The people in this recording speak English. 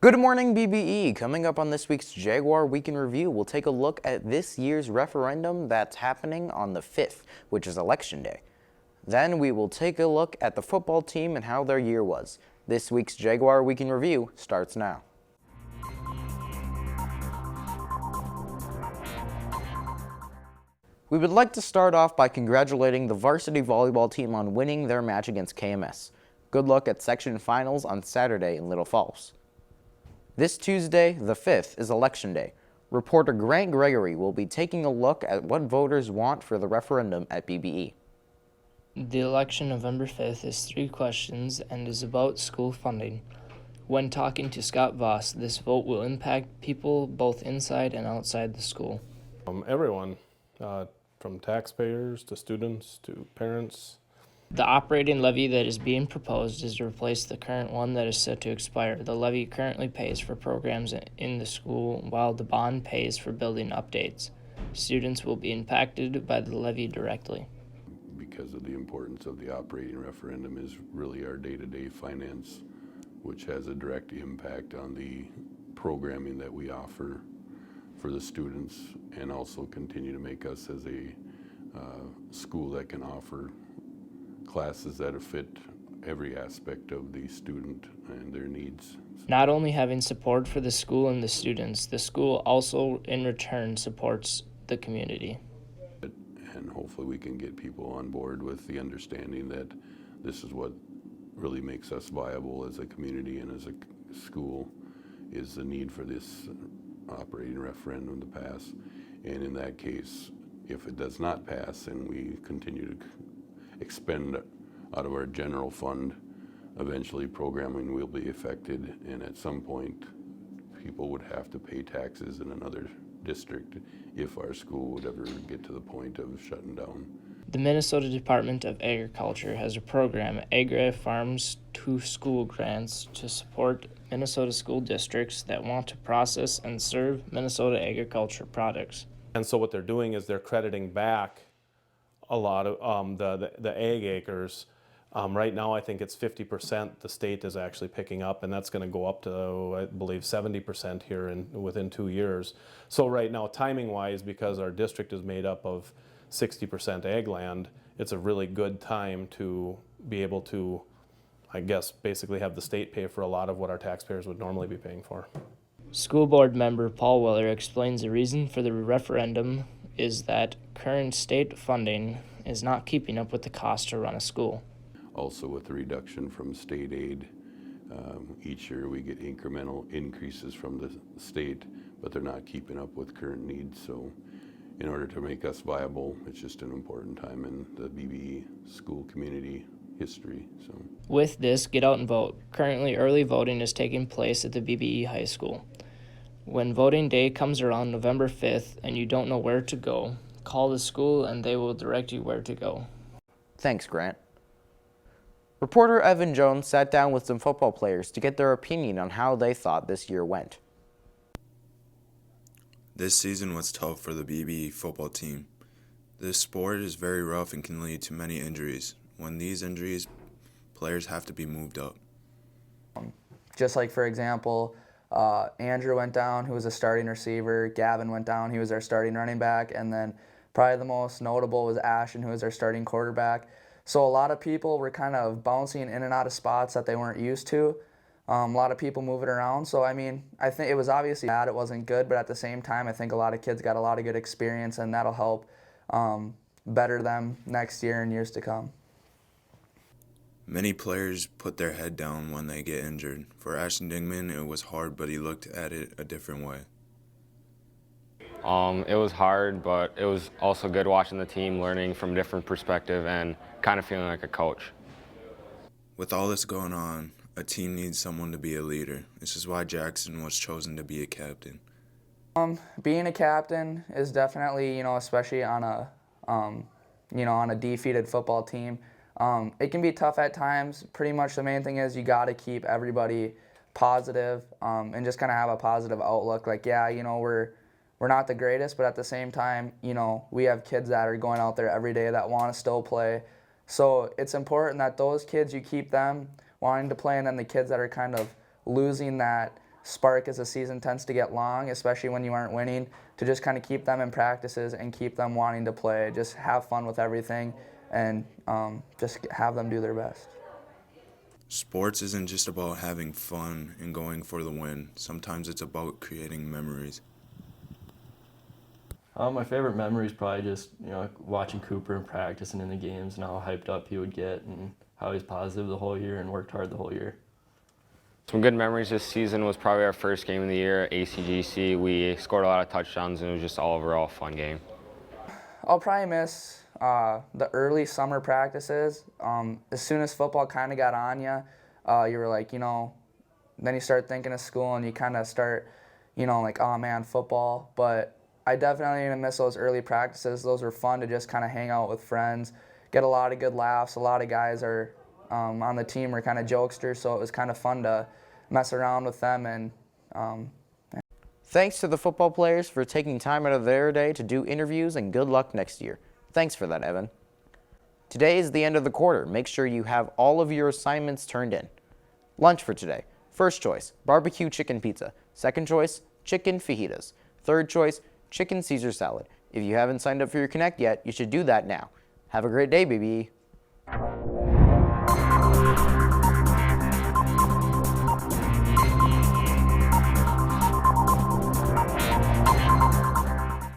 Good morning, BBE. Coming up on this week's Jaguar Week in Review, we'll take a look at this year's referendum that's happening on the 5th, which is Election Day. Then we will take a look at the football team and how their year was. This week's Jaguar Week in Review starts now. We would like to start off by congratulating the varsity volleyball team on winning their match against KMS. Good luck at section finals on Saturday in Little Falls. This Tuesday, the 5th, is Election Day. Reporter Grant Gregory will be taking a look at what voters want for the referendum at BBE. The election November 5th is 3 questions and is about school funding. When talking to Scott Voss, this vote will impact people both inside and outside the school. Everyone, from taxpayers to students to parents. The operating levy that is being proposed is to replace the current one that is set to expire. The levy currently pays for programs in the school, while the bond pays for building updates. Students will be impacted by the levy directly. Because of the importance of the operating referendum is really our day-to-day finance, which has a direct impact on the programming that we offer for the students, and also continue to make us as a school that can offer classes that fit every aspect of the student and their needs. Not only having support for the school and the students, the school also in return supports the community. And hopefully we can get people on board with the understanding that this is what really makes us viable as a community and as a school, is the need for this operating referendum to pass. And in that case, if it does not pass and we continue to expend out of our general fund, eventually programming will be affected, and at some point people would have to pay taxes in another district if our school would ever get to the point of shutting down. The Minnesota Department of Agriculture has a program, Agri Farms to School Grants, to support Minnesota school districts that want to process and serve Minnesota agriculture products. And so what they're doing is they're crediting back a lot of the ag acres. Right now I think it's 50% the state is actually picking up, and that's going to go up to, I believe, 70% here within 2 years. So right now, timing-wise, because our district is made up of 60% ag land, it's a really good time to be able to, I guess, basically have the state pay for a lot of what our taxpayers would normally be paying for. School board member Paul Weller explains the reason for the referendum is that current state funding is not keeping up with the cost to run a school. Also, with the reduction from state aid, each year we get incremental increases from the state, but they're not keeping up with current needs. So in order to make us viable, it's just an important time in the BBE school community history. So with this, get out and vote. Currently, early voting is taking place at the BBE High School. When voting day comes around November 5th and you don't know where to go, call the school and they will direct you where to go. Thanks, Grant. Reporter Evan Jones sat down with some football players to get their opinion on how they thought this year went. This season was tough for the BBE football team. This sport is very rough and can lead to many injuries. When these injuries, players have to be moved up. Just like, for example, Andrew went down, who was a starting receiver. Gavin went down, he was our starting running back. And then probably the most notable was Ashton, who was our starting quarterback. So a lot of people were kind of bouncing in and out of spots that they weren't used to. A lot of people moving around. So, I mean, I think it was obviously bad. It wasn't good. But at the same time, I think a lot of kids got a lot of good experience, and that'll help better them next year and years to come. Many players put their head down when they get injured. For Ashton Dingman, it was hard, but he looked at it a different way. It was hard, but it was also good watching the team, learning from a different perspective and kind of feeling like a coach. With all this going on, a team needs someone to be a leader. This is why Jackson was chosen to be a captain. Being a captain is definitely, especially on a, on a defeated football team, it can be tough at times. Pretty much the main thing is you got to keep everybody positive and just kind of have a positive outlook. Like, yeah, we're not the greatest, but at the same time, we have kids that are going out there every day that want to still play. So it's important that those kids, you keep them wanting to play, and then the kids that are kind of losing that spark as the season tends to get long, especially when you aren't winning, to just kind of keep them in practices and keep them wanting to play. Just have fun with everything and just have them do their best. Sports isn't just about having fun and going for the win. Sometimes it's about creating memories. My favorite memory is probably just watching Cooper in practice and in the games and how hyped up he would get and how he's positive the whole year and worked hard the whole year. Some good memories this season was probably our first game of the year at ACGC. We scored a lot of touchdowns and it was just all overall a fun game. I'll probably miss the early summer practices. As soon as football kind of got on you, you were like, then you start thinking of school and you kind of start, like, oh man, football. But I definitely didn't miss those early practices. Those were fun to just kind of hang out with friends, get a lot of good laughs. A lot of guys are on the team were kind of jokesters, so it was kind of fun to mess around with them. And Thanks to the football players for taking time out of their day to do interviews, and good luck next year. Thanks for that, Evan. Today is the end of the quarter. Make sure you have all of your assignments turned in. Lunch for today. First choice, barbecue chicken pizza. Second choice, chicken fajitas. Third choice, chicken Caesar salad. If you haven't signed up for your Connect yet, you should do that now. Have a great day, baby.